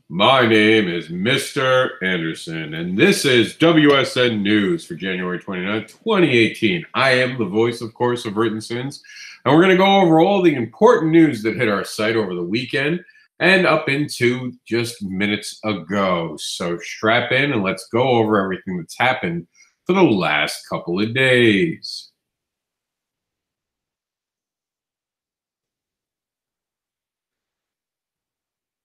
My name is Mr. Anderson, and this is WSN News for January 29th, 2018. I am the voice, of course, of WrittenSiNs, and we're going to go over all the important news that hit our site over the weekend and up into just minutes ago. So strap in and let's go over everything that's happened for the last couple of days.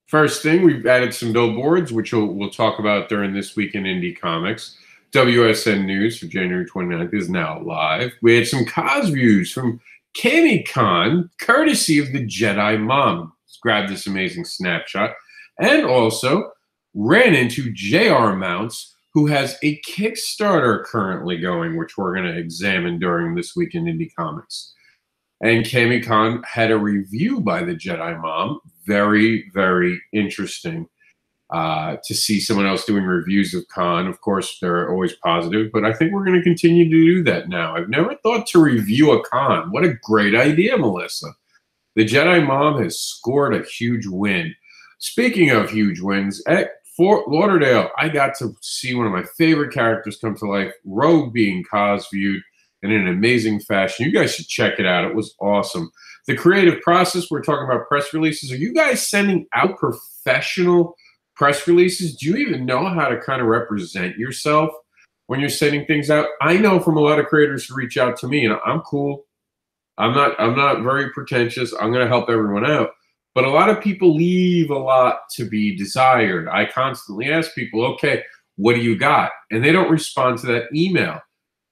First thing, we've added some billboards, which we'll talk about during This Week in Indie Comics. WSN News for January 29th is now live. We had some cos views from Cammy Con, courtesy of the Jedi Mom. Let's grab this amazing snapshot. And also ran into JR Mounts, who has a Kickstarter currently going, which we're going to examine during This Week in Indie Comics. And Cammy Con had a review by the Jedi Mom. Very, very interesting to see someone else doing reviews of Con. Of course, they're always positive, but I think we're going to continue to do that now. I've never thought to review a Con. What a great idea, Melissa. The Jedi Mom has scored a huge win. Speaking of huge wins, at Fort Lauderdale, I got to see one of my favorite characters come to life, Rogue being cos-viewed in an amazing fashion. You guys should check it out. It was awesome. The creative process, we're talking about press releases. Are you guys sending out professional press releases? Do you even know how to kind of represent yourself when you're sending things out? I know from a lot of creators who reach out to me, and I'm cool. I'm not very pretentious. I'm going to help everyone out. But a lot of people leave a lot to be desired. I constantly ask people, okay, what do you got? And they don't respond to that email.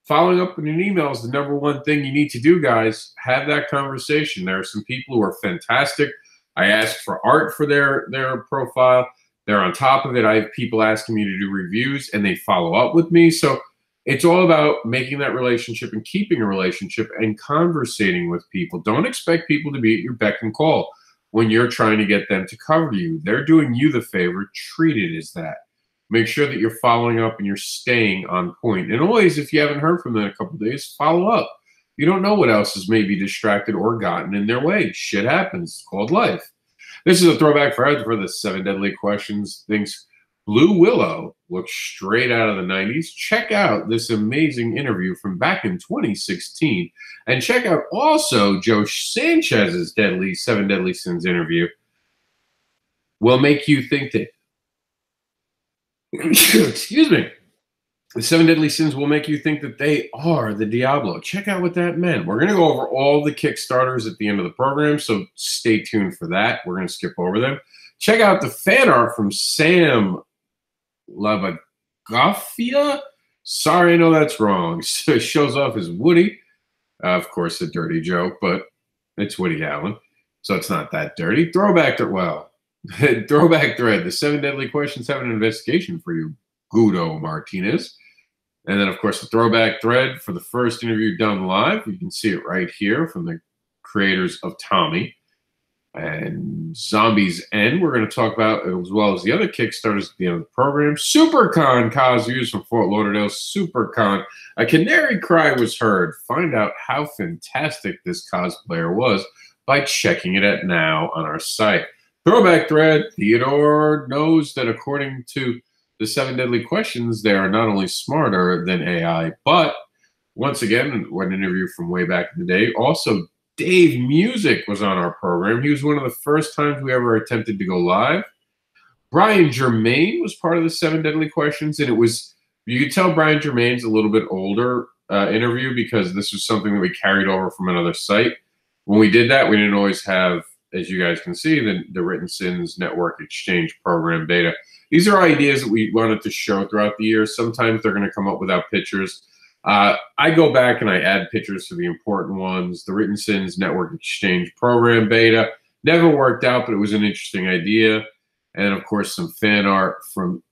Following up in an email is the number one thing you need to do, guys. Have that conversation. There are some people who are fantastic. I asked for art for their profile. They're on top of it. I have people asking me to do reviews, and they follow up with me. So it's all about making that relationship and keeping a relationship and conversating with people. Don't expect people to be at your beck and call when you're trying to get them to cover you. They're doing you the favor. Treat it as that. Make sure that you're following up and you're staying on point. And always, if you haven't heard from them in a couple of days, follow up. You don't know what else is maybe distracted or gotten in their way. Shit happens. It's called life. This is a throwback for the 7 Deadly Questions. Thinks Blue Willow looks straight out of the 90s. Check out this amazing interview from back in 2016. And check out also Joe Sanchez's 7 Deadly Sins interview. Will make you think that excuse me. The 7 Deadly Sins will make you think that they are the Diablo. Check out what that meant. We're going to go over all the Kickstarters at the end of the program, so stay tuned for that. We're going to skip over them. Check out the fan art from Sam Lavagafia. Sorry, I know that's wrong. So it shows off as Woody. Of course, a dirty joke, but it's Woody Allen, so it's not that dirty. Throwback thread. The 7 Deadly Questions have an investigation for you, Guido Martinez. And then, of course, the throwback thread for the first interview done live. You can see it right here from the creators of Tommy. And Zombies End, we're going to talk about, as well as the other Kickstarters at the end of the program. SuperCon cos from Fort Lauderdale. SuperCon. A canary cry was heard. Find out how fantastic this cosplayer was by checking it out now on our site. Throwback thread, Theodore knows that according to the 7 Deadly Questions, they are not only smarter than AI, but once again, an interview from way back in the day, also Dave Music was on our program. He was one of the first times we ever attempted to go live. Brian Germain was part of the 7 Deadly Questions, and you could tell Brian Germain's a little bit older interview because this was something that we carried over from another site. When we did that, we didn't always have, as you guys can see, the WrittenSiNs Network Exchange Program beta. These are ideas that we wanted to show throughout the year. Sometimes they're going to come up without pictures. I go back and I add pictures for the important ones. The WrittenSiNs Network Exchange Program beta never worked out, but it was an interesting idea. And, of course, some fan art from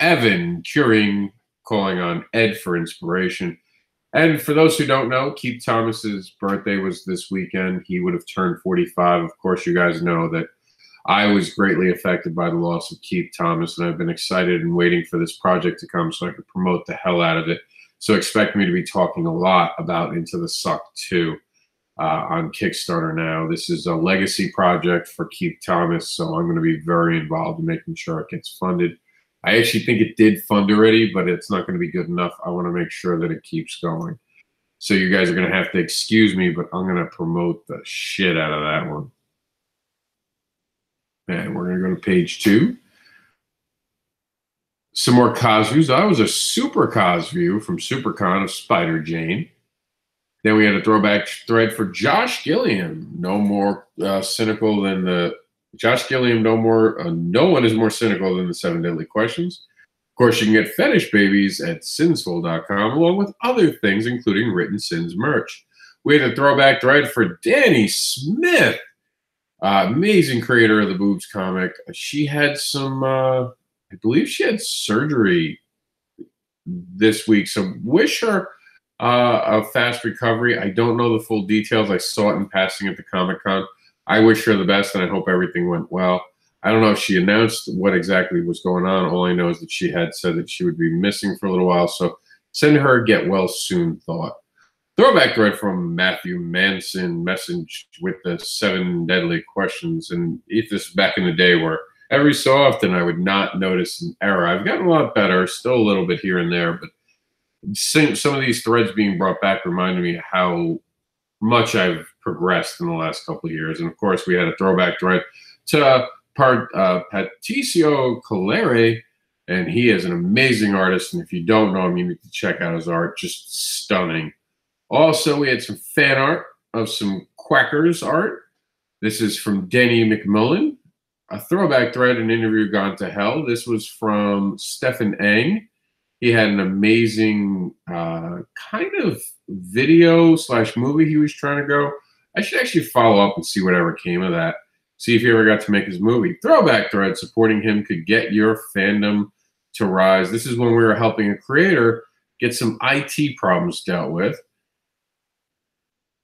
Evan Curing calling on Ed for inspiration. And for those who don't know, Keith Thomas's birthday was this weekend. He would have turned 45. Of course, you guys know that I was greatly affected by the loss of Keith Thomas, and I've been excited and waiting for this project to come so I could promote the hell out of it. So expect me to be talking a lot about Into the Suck 2. on Kickstarter now. This is a legacy project for Keith Thomas, so I'm going to be very involved in making sure it gets funded. I actually think it did fund already, but it's not going to be good enough. I want to make sure that it keeps going. So you guys are going to have to excuse me, but I'm going to promote the shit out of that one. And we're going to go to page 2. Some more Cos views. That was a Super Cos view from SuperCon of Spider Jane. Then we had a throwback thread for Josh Gilliam. No more cynical than the Josh Gilliam. No more. No one is more cynical than the 7 Deadly Questions. Of course, you can get fetish babies at sinsful.com, along with other things, including WrittenSiNs merch. We had a throwback thread for Danny Smith, amazing creator of the Boobs comic. She had some, I believe she had surgery this week, so wish her a fast recovery. I don't know the full details. I saw it in passing at the Comic-Con. I wish her the best, and I hope everything went well. I don't know if she announced what exactly was going on. All I know is that she had said that she would be missing for a little while, so send her a get well soon thought. Throwback thread from Matthew Manson, message with the 7 Deadly Questions. And if this is back in the day where every so often I would not notice an error. I've gotten a lot better, still a little bit here and there, but some of these threads being brought back reminded me how much I've progressed in the last couple of years. And of course, we had a throwback thread to Patricio Colere, and he is an amazing artist. And if you don't know him, you need to check out his art. Just stunning. Also, we had some fan art of some Quackers art. This is from Denny McMullen. A throwback thread, an interview gone to hell. This was from Stefan Eng. He had an amazing kind of video / movie he was trying to go. I should actually follow up and see whatever came of that. See if he ever got to make his movie. Throwback thread supporting him could get your fandom to rise. This is when we were helping a creator get some IT problems dealt with.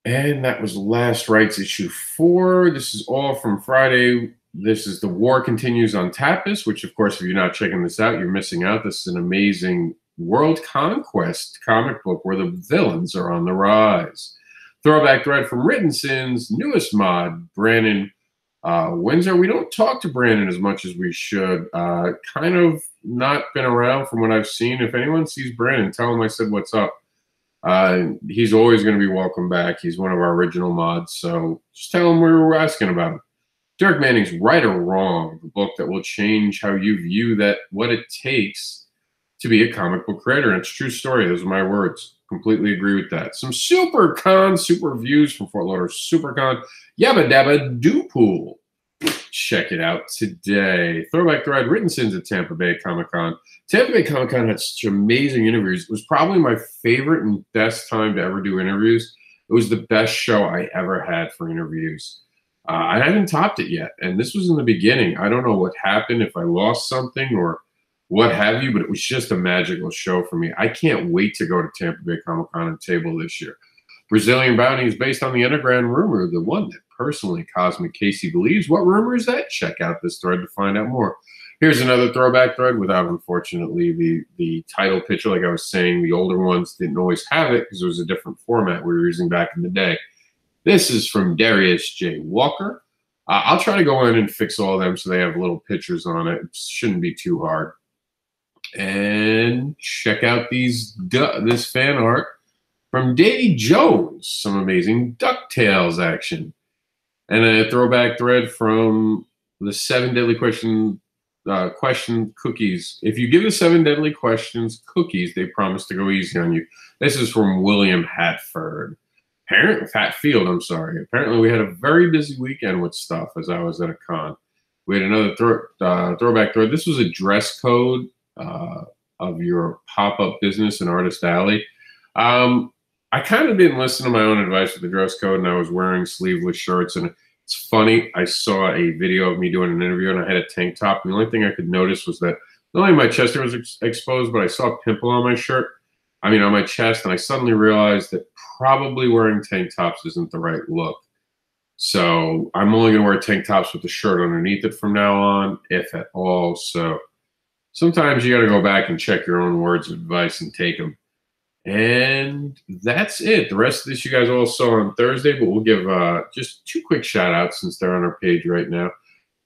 And that was Last Rights issue 4. This is all from Friday. This is The War Continues on Tapas, which, of course, if you're not checking this out, you're missing out. This is an amazing world conquest comic book where the villains are on the rise. Throwback thread from WrittenSiNs, newest mod, Brandon Windsor. We don't talk to Brandon as much as we should. Kind of not been around from what I've seen. If anyone sees Brandon, tell him I said what's up. He's always going to be welcome back. He's one of our original mods, so just tell him we were asking about him. Derek Manning's Right or Wrong, the book that will change how you view that, what it takes to be a comic book creator. And it's a true story. Those are my words. Completely agree with that. Some super views from Fort Lauderdale SuperCon. Yabba Dabba Doopool. Check it out today. Throwback thread, WrittenSiNs at Tampa Bay Comic-Con. Tampa Bay Comic-Con had such amazing interviews. It was probably my favorite and best time to ever do interviews. It was the best show I ever had for interviews. I haven't topped it yet, and this was in the beginning. I don't know what happened, if I lost something or what have you, but it was just a magical show for me. I can't wait to go to Tampa Bay Comic-Con and table this year. Brazilian Bounty is based on the underground rumor, the one that personally Cosmic Casey believes. What rumor is that? Check out this thread to find out more. Here's another throwback thread without, unfortunately, the title picture. Like I was saying, the older ones didn't always have it because it was a different format we were using back in the day. This is from Darius J. Walker. I'll try to go in and fix all of them so they have little pictures on it. It shouldn't be too hard. And check out this fan art from Davy Jones. Some amazing DuckTales action. And a throwback thread from the 7 Deadly Question cookies. If you give the 7 Deadly Questions cookies, they promise to go easy on you. This is from William Hatfield, I'm sorry. Apparently, we had a very busy weekend with stuff as I was at a con. We had another throwback thread. This was a dress code of your pop-up business in Artist Alley. I kind of didn't listen to my own advice with the dress code, and I was wearing sleeveless shirts. And it's funny, I saw a video of me doing an interview, and I had a tank top. And the only thing I could notice was that not only my chest was exposed, but I saw a pimple on my shirt. I mean, on my chest, and I suddenly realized that probably wearing tank tops isn't the right look. So I'm only going to wear tank tops with the shirt underneath it from now on, if at all. So sometimes you got to go back and check your own words of advice and take them. And that's it. The rest of this you guys all saw on Thursday, but we'll give just 2 quick shout outs since they're on our page right now.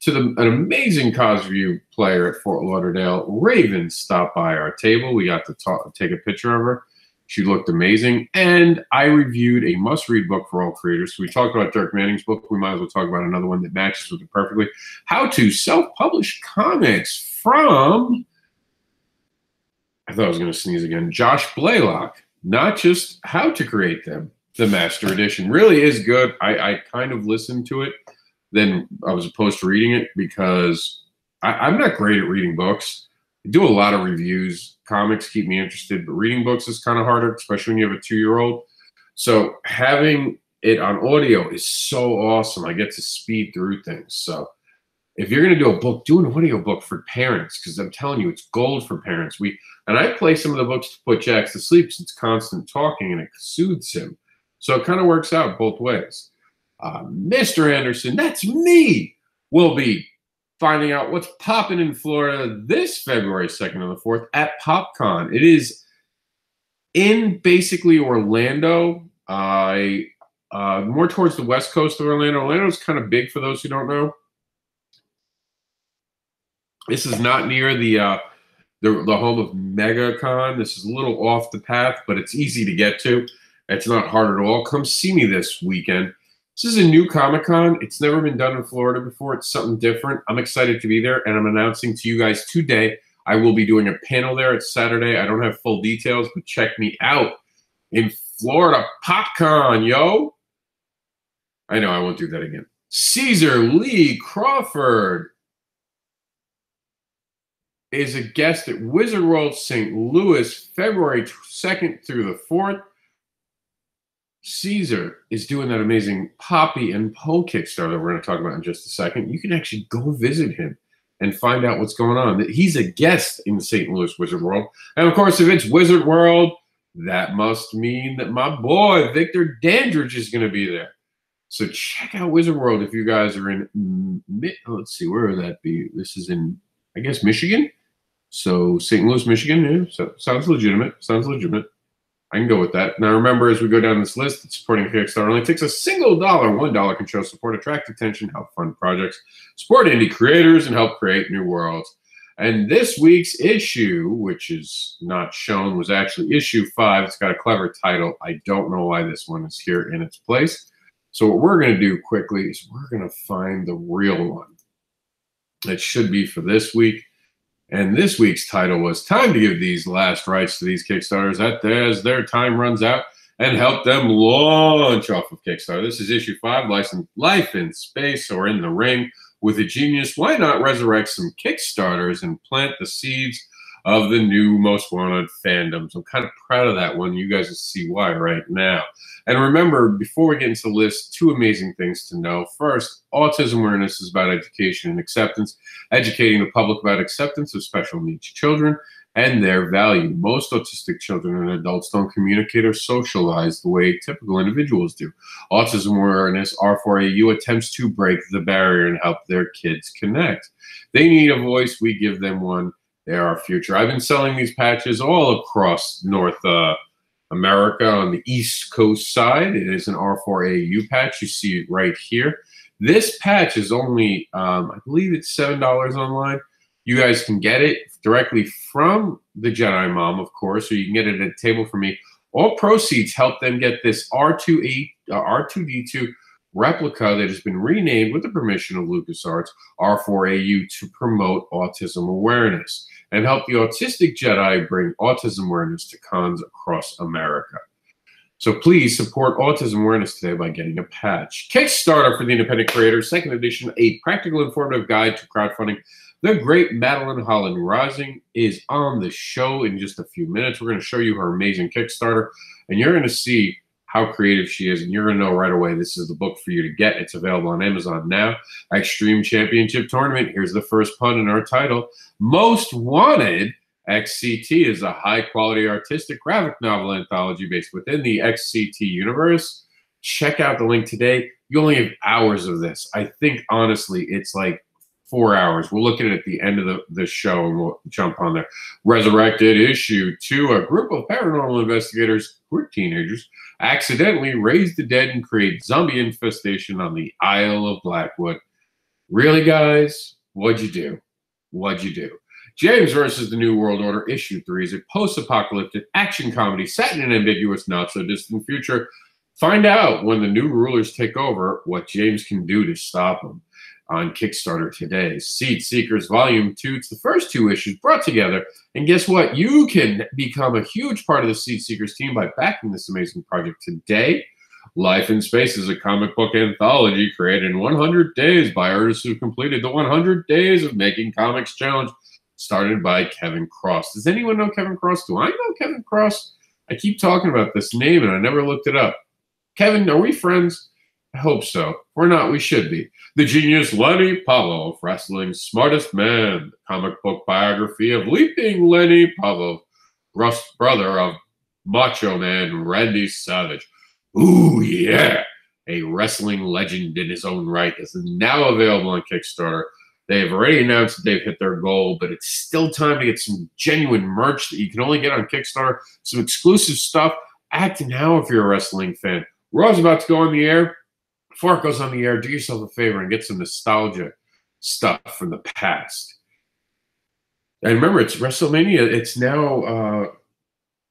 To an amazing Cosview player at Fort Lauderdale, Raven, stopped by our table. We got to take a picture of her. She looked amazing. And I reviewed a must-read book for all creators. So we talked about Dirk Manning's book. We might as well talk about another one that matches with it perfectly. How to Self-Publish Comics from, I thought I was going to sneeze again, Josh Blaylock. Not just how to create them. The Master Edition really is good. I kind of listened to it than I was opposed to reading it because I'm not great at reading books. I do a lot of reviews. Comics keep me interested, but reading books is kind of harder, especially when you have a 2-year-old. So having it on audio is so awesome. I get to speed through things. So if you're going to do a book, do an audio book for parents, because I'm telling you, it's gold for parents. And I play some of the books to put Jax to sleep since constant talking, and it soothes him. So it kind of works out both ways. Mr. Anderson, that's me, will be finding out what's popping in Florida this February 2nd and the 4th at PopCon. It is in basically Orlando, more towards the west coast of Orlando. Orlando is kind of big for those who don't know. This is not near the home of MegaCon. This is a little off the path, but it's easy to get to. It's not hard at all. Come see me this weekend. This is a new Comic-Con. It's never been done in Florida before. It's something different. I'm excited to be there, and I'm announcing to you guys today I will be doing a panel there. It's Saturday. I don't have full details, but check me out in Florida. PopCon, yo. I know, I won't do that again. Caesar Lee Crawford is a guest at Wizard World St. Louis, February 2nd through the 4th. Caesar is doing that amazing Poppy and Poe Kickstarter that we're going to talk about in just a second. You can actually go visit him and find out what's going on. He's a guest in St. Louis Wizard World. And, of course, if it's Wizard World, that must mean that my boy Victor Dandridge is going to be there. So check out Wizard World if you guys are in, let's see, where would that be? This is in, I guess, Michigan. So St. Louis, Michigan, yeah, so sounds legitimate. Sounds legitimate. I can go with that. Now, remember, as we go down this list, that supporting Kickstarter only takes a single dollar. $1 can show support, attract attention, help fund projects, support indie creators, and help create new worlds. And this week's issue, which is not shown, was actually issue 5. It's got a clever title. I don't know why this one is here in its place. So what we're going to do quickly is we're going to find the real one. It should be for this week. And this week's title was Time to Give These Last Rites to These Kickstarters as their time runs out and help them launch off of Kickstarter. This is issue 5, licensed Life in Space or In the Ring with a Genius. Why not resurrect some Kickstarters and plant the seeds of the new Most Wanted fandoms? I'm kind of proud of that one. You guys will see why right now. And remember, before we get into the list, 2 amazing things to know. First, autism awareness is about education and acceptance, educating the public about acceptance of special needs children and their value. Most autistic children and adults don't communicate or socialize the way typical individuals do. Autism awareness, R4AU, attempts to break the barrier and help their kids connect. They need a voice. We give them one. They're our future. I've been selling these patches all across North America on the East Coast side. It is an R4AU patch. You see it right here. This patch is only, I believe it's $7 online. You guys can get it directly from the Jedi Mom, of course, or you can get it at a table for me. All proceeds help them get this R2D2 replica that has been renamed with the permission of LucasArts, R4AU, to promote autism awareness and help the autistic Jedi bring autism awareness to cons across America. So please support autism awareness today by getting a patch. Kickstarter for the Independent Creators, 2nd edition, a practical informative guide to crowdfunding. The great Madeline Holland Rising is on the show in just a few minutes. We're going to show you her amazing Kickstarter, and you're going to see how creative she is, and you're going to know right away this is the book for you to get. It's available on Amazon now. Extreme Championship Tournament. Here's the first pun in our title. Most Wanted XCT is a high-quality artistic graphic novel anthology based within the XCT universe. Check out the link today. You only have hours of this. I think, honestly, it's like 4 hours. We'll look at it at the end of the show, and we'll jump on there. Resurrected issue 2. A group of paranormal investigators, who are teenagers, accidentally raise the dead and create zombie infestation on the Isle of Blackwood. Really, guys? What'd you do? What'd you do? James versus the New World Order, issue 3 is a post-apocalyptic action comedy set in an ambiguous, not-so-distant future. Find out when the new rulers take over what James can do to stop them. On Kickstarter today, Seed Seekers Volume 2. It's the first 2 issues brought together. And guess what? You can become a huge part of the Seed Seekers team by backing this amazing project today. Life in Space is a comic book anthology created in 100 days by artists who completed the 100 Days of Making Comics Challenge, started by Kevin Cross. Does anyone know Kevin Cross? Do I know Kevin Cross? I keep talking about this name, and I never looked it up. Kevin, are we friends? I hope so. If we're not, we should be. The genius Lenny Pavlov, wrestling's smartest man. The comic book biography of Leaping Lenny Pavlov, brother of Macho Man Randy Savage. Ooh, yeah. A wrestling legend in his own right is now available on Kickstarter. They've already announced that they've hit their goal, but it's still time to get some genuine merch that you can only get on Kickstarter, some exclusive stuff. Act now if you're a wrestling fan. Raw's about to go on the air. Before it goes on the air, do yourself a favor and get some nostalgia stuff from the past. And remember, it's WrestleMania. It's now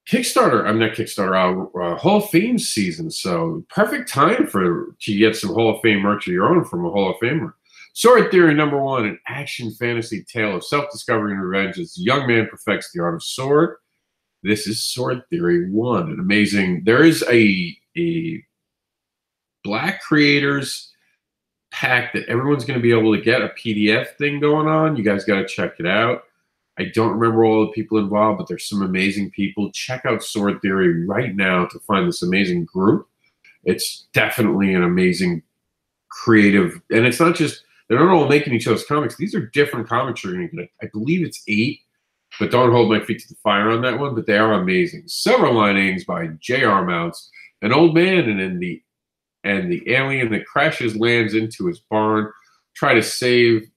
Kickstarter. I'm not Kickstarter. Hall of Fame season. So perfect time to get some Hall of Fame merch of your own from a Hall of Famer. Sword Theory #1, an action fantasy tale of self-discovery and revenge as a young man perfects the art of sword. This is Sword Theory 1, an amazing. There is a Black Creators pack that everyone's going to be able to get, a PDF thing going on. You guys got to check it out. I don't remember all the people involved, but there's some amazing people. Check out Sword Theory right now to find this amazing group. It's definitely an amazing creative, and it's not just, they're not all making each other's comics. These are different comics you're going to get. I believe it's 8, but don't hold my feet to the fire on that one, but they are amazing. Silver Linings by J.R. Mounts, an old man and the alien that crashes lands into his barn, try to save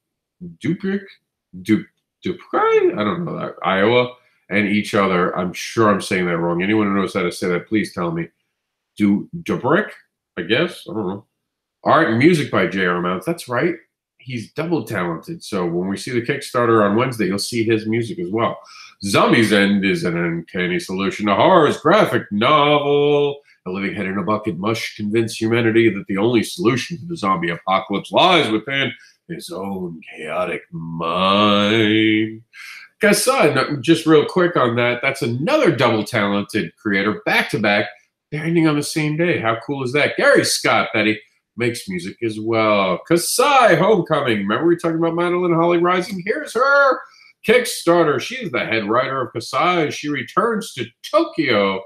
Duprick, I don't know that, Iowa, and each other. I'm sure I'm saying that wrong. Anyone who knows how to say that, please tell me. Dubrick, I guess. I don't know. Art and music by J.R. Mounts. That's right. He's double talented. So when we see the Kickstarter on Wednesday, you'll see his music as well. Zombie's End is an uncanny solution to horror's graphic novel. A living head in a bucket must convince humanity that the only solution to the zombie apocalypse lies within his own chaotic mind. Kassan, just real quick on that, that's another double talented creator, back-to-back, they're ending on the same day. How cool is that? Gary Scott, Betty, makes music as well. Kasai Homecoming. Remember we talked about Madeline Holly Rising? Here's her Kickstarter. She is the head writer of Kasai. She returns to Kyoto,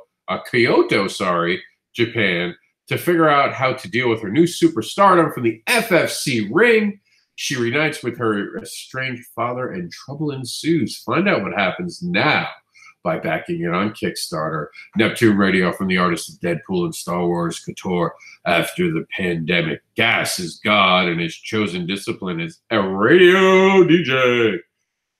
Japan, to figure out how to deal with her new superstardom from the FFC ring. She reunites with her estranged father and trouble ensues. Find out what happens now by backing it on Kickstarter. Neptune Radio from the artist of Deadpool and Star Wars Couture. After the pandemic, gas is God and his chosen discipline is a radio DJ.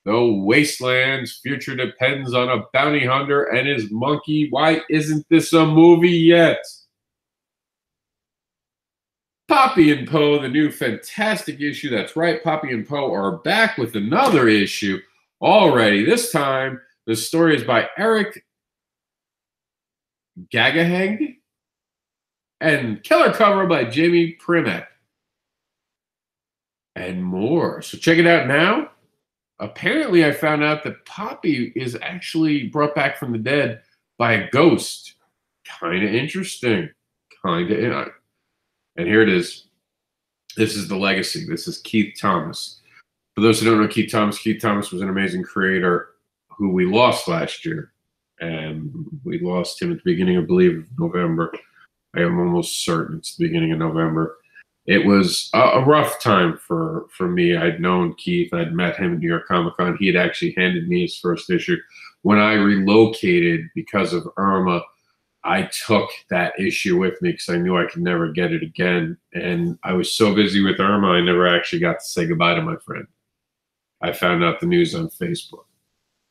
The Wasteland's future depends on a bounty hunter and his monkey. Why isn't this a movie yet? Poppy and Poe, the new fantastic issue. That's right, Poppy and Poe are back with another issue already. This time, the story is by Eric Gagaheg and killer cover by Jamie Primack. And more. So check it out now. Apparently, I found out that Poppy is actually brought back from the dead by a ghost. Kind of interesting. And here it is. This is the legacy. This is Keith Thomas. For those who don't know Keith Thomas was an amazing creator who we lost last year. And we lost him at the beginning, I believe, of November. I am almost certain it's the beginning of November. It was a rough time for me. I'd known Keith. I'd met him at New York Comic Con. He had actually handed me his first issue. When I relocated because of Irma, I took that issue with me because I knew I could never get it again. And I was so busy with Irma, I never actually got to say goodbye to my friend. I found out the news on Facebook.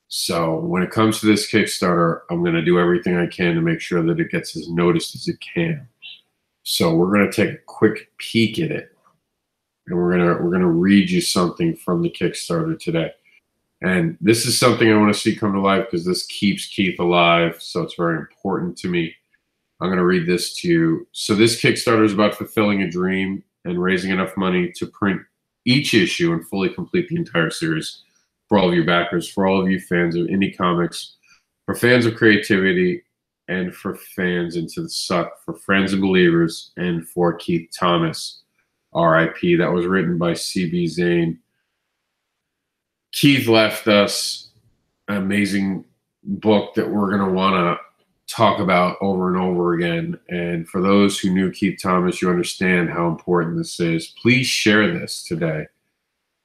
So when it comes to this Kickstarter, I'm going to do everything I can to make sure that it gets as noticed as it can. So we're going to take a quick peek at it, and we're gonna read you something from the Kickstarter today. And this is something I want to see come to life because this keeps Keith alive. So it's very important to me. I'm going to read this to you. So this Kickstarter is about fulfilling a dream and raising enough money to print each issue and fully complete the entire series for all of you backers, for all of you fans of indie comics, for fans of creativity, and for fans into the suck, for friends and believers, and for Keith Thomas, R.I.P. That was written by C.B. Zane. Keith left us an amazing book that we're going to want to talk about over and over again. And for those who knew Keith Thomas, you understand how important this is. Please share this today.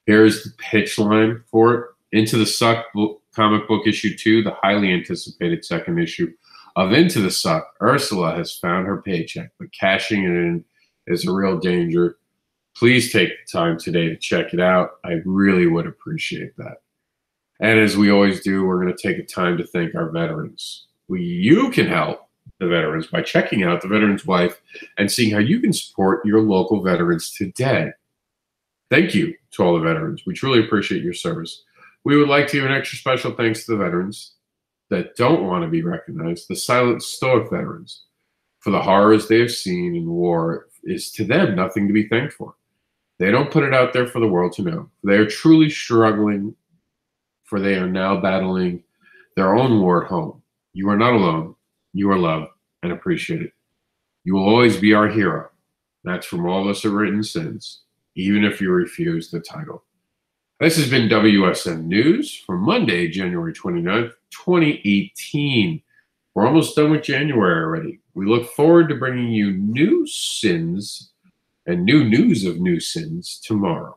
Here's the pitch line for it. Into the Suck comic book issue 2, the highly anticipated second issue of Into the Suck. Ursula has found her paycheck, but cashing it in is a real danger. Please take the time today to check it out. I really would appreciate that. And as we always do, we're going to take a time to thank our veterans. You can help the veterans by checking out The Veteran's Wife and seeing how you can support your local veterans today. Thank you to all the veterans. We truly appreciate your service. We would like to give an extra special thanks to the veterans that don't want to be recognized, the silent stoic veterans, for the horrors they have seen in war is to them nothing to be thanked for. They don't put it out there for the world to know. They are truly struggling, for they are now battling their own war at home. You are not alone. You are loved and appreciated. You will always be our hero. That's from all of us at WrittenSiNs, even if you refuse the title. This has been WSN News for Monday, January 29th, 2018. We're almost done with January already. We look forward to bringing you new sins and new news of new sins tomorrow.